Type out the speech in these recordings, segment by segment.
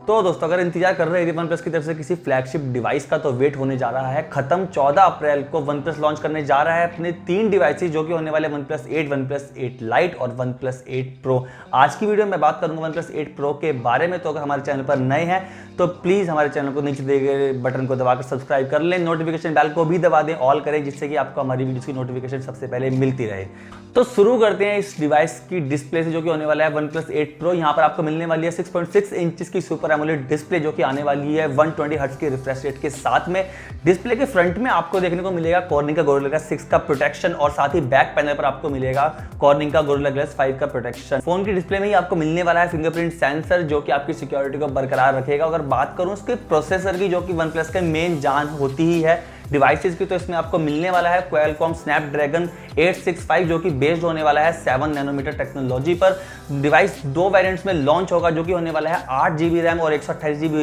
तो दोस्तों अगर इंतजार कर रहे हैं OnePlus की तरफ से किसी फ्लैगशिप डिवाइस का, तो वेट होने जा रहा है खत्म। 14 अप्रैल को OnePlus लॉन्च करने जा रहा है अपने 3 डिवाइसेस जो कि होने वाले OnePlus 8, OnePlus 8 Lite और OnePlus 8 Pro। आज की वीडियो में बात करूंगा OnePlus 8 Pro के बारे में। तो अगर हमारे चैनल पर नए हैं तो प्लीज हमारे चैनल को नीचे दिए गए बटन को दबाकर सब्सक्राइब कर लें, नोटिफिकेशन बेल को भी दबा दें, ऑल करें, जिससे कि आपको हमारी वीडियोस की नोटिफिकेशन सबसे पहले मिलती रहे। तो शुरू करते हैं इस डिवाइस की डिस्प्ले से जो कि होने वाला है OnePlus 8 Pro। यहाँ पर आपको मिलने वाली है 6.6 इंच की सुपर एमोलेड डिस्प्ले जो कि आने वाली है 120 हर्ट्ज के रिफ्रेश रेट के साथ में। डिस्प्ले के फ्रंट में आपको देखने को मिलेगा कॉर्निंग का गोरिल्ला ग्लास 6 का प्रोटेक्शन और साथ ही बैक पैनल पर आपको मिलेगा कॉर्निंग का गोरिल्ला ग्लास 5 का प्रोटेक्शन। फोन की डिस्प्ले में ही आपको मिलने वाला है फिंगरप्रिंट सेंसर जो कि आपकी सिक्योरिटी को बरकरार रखेगा। अगर बात करूं उसके प्रोसेसर की, जो कि OnePlus का मेन जान होती ही है डिवाइसेस की, तो इसमें आपको मिलने वाला है Qualcomm Snapdragon 865 जो कि बेस्ड होने वाला है 7 नैनोमीटर टेक्नोलॉजी पर। डिवाइस 2 वेरिएंट्स में लॉन्च होगा जो कि होने वाला है 8 GB रैम और 128 GB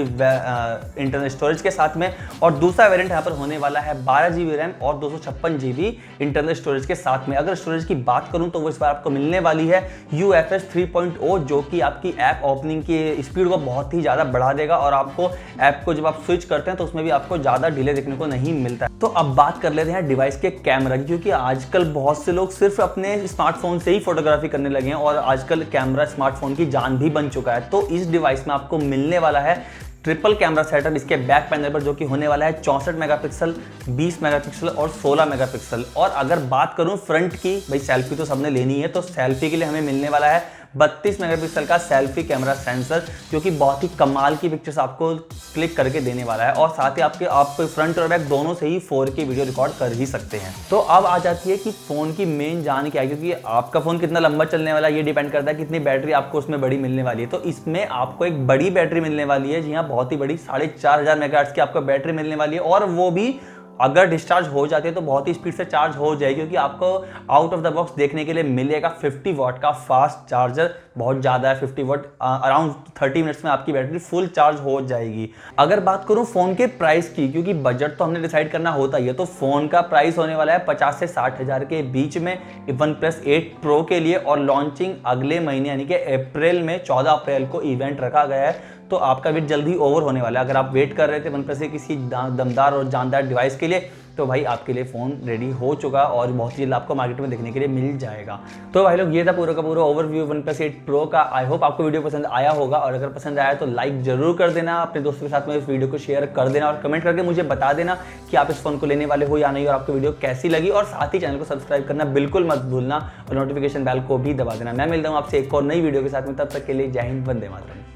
इंटरनल स्टोरेज के साथ में, और दूसरा वेरिएंट यहाँ पर होने वाला है 12 GB रैम और 256 GB इंटरनल स्टोरेज के साथ में। अगर स्टोरेज की बात करूँ तो वो इस बार आपको मिलने वाली है UFS 3.0 जो कि आपकी ऐप ओपनिंग की स्पीड को बहुत ही ज़्यादा बढ़ा देगा और आपको ऐप को जब आप स्विच करते हैं तो उसमें भी आपको ज़्यादा डिले देखने को नहीं मिलता। तो अब बात कर लेते हैं डिवाइस के कैमरा की, क्योंकि आजकल बहुत से लोग सिर्फ अपने स्मार्टफोन से ही फोटोग्राफी करने लगे हैं और आजकल कैमरा स्मार्टफोन की जान भी बन चुका है। तो इस डिवाइस में आपको मिलने वाला है ट्रिपल कैमरा सेटअप इसके बैक पैनल पर जो कि होने वाला है 64 मेगापिक्सल, 20 मेगापिक्सल और 16 मेगापिक्सल। और अगर बात करूं फ्रंट की, भाई सेल्फी तो सबने लेनी है, तो सेल्फी के लिए हमें मिलने वाला है 32 मेगापिक्सल का सेल्फी कैमरा सेंसर जो कि बहुत ही कमाल की पिक्चर्स आपको क्लिक करके देने वाला है, और साथ ही आप फ्रंट और बैक दोनों से ही 4K वीडियो रिकॉर्ड कर ही सकते हैं। तो अब आ जाती है कि फोन की मेन जान क्या है, क्योंकि आपका फोन कितना लंबा चलने वाला है ये डिपेंड करता है कितनी बैटरी आपको उसमें बड़ी मिलने वाली है। तो इसमें आपको एक बड़ी बैटरी मिलने वाली है, जी हाँ, बहुत ही बड़ी 4500 मेगाहर्ट्ज की आपको बैटरी मिलने वाली है, और वो भी अगर डिस्चार्ज हो जाती है तो बहुत ही स्पीड से चार्ज हो जाएगी, क्योंकि आपको आउट ऑफ द बॉक्स देखने के लिए मिलेगा 50 वाट का फास्ट चार्जर। बहुत ज़्यादा है 50 वाट, अराउंड 30 मिनट्स में आपकी बैटरी फुल चार्ज हो जाएगी। अगर बात करूं फ़ोन के प्राइस की, क्योंकि बजट तो हमने डिसाइड करना होता ही है, तो फ़ोन का प्राइस होने वाला है 50 से 60 हज़ार के बीच में OnePlus 8 Pro के लिए, और लॉन्चिंग अगले महीने यानी कि अप्रैल में 14 अप्रैल को इवेंट रखा गया है। तो आपका वेट जल्दी ओवर होने वाला है। अगर आप वेट कर रहे थे OnePlus से किसी दमदार और जानदार डिवाइस के लिए, तो भाई आपके लिए फ़ोन रेडी हो चुका और बहुत ही जल्द आपको मार्केट में देखने के लिए मिल जाएगा। तो भाई लोग, ये था पूरा का पूरा ओवरव्यू OnePlus 8 Pro का। आई होप आपको वीडियो पसंद आया होगा, और अगर पसंद आया तो लाइक जरूर कर देना, अपने दोस्तों के साथ में इस वीडियो को शेयर कर देना, और कमेंट करके मुझे बता देना कि आप इस फोन को लेने वाले हो या नहीं, और आपको वीडियो कैसी लगी। और साथ ही चैनल को सब्सक्राइब करना बिल्कुल मत भूलना और नोटिफिकेशन बेल को भी दबा देना। मैं मिलता हूँ आपसे एक और नई वीडियो के साथ में, तब तक के लिए जय हिंद, वंदे मातरम।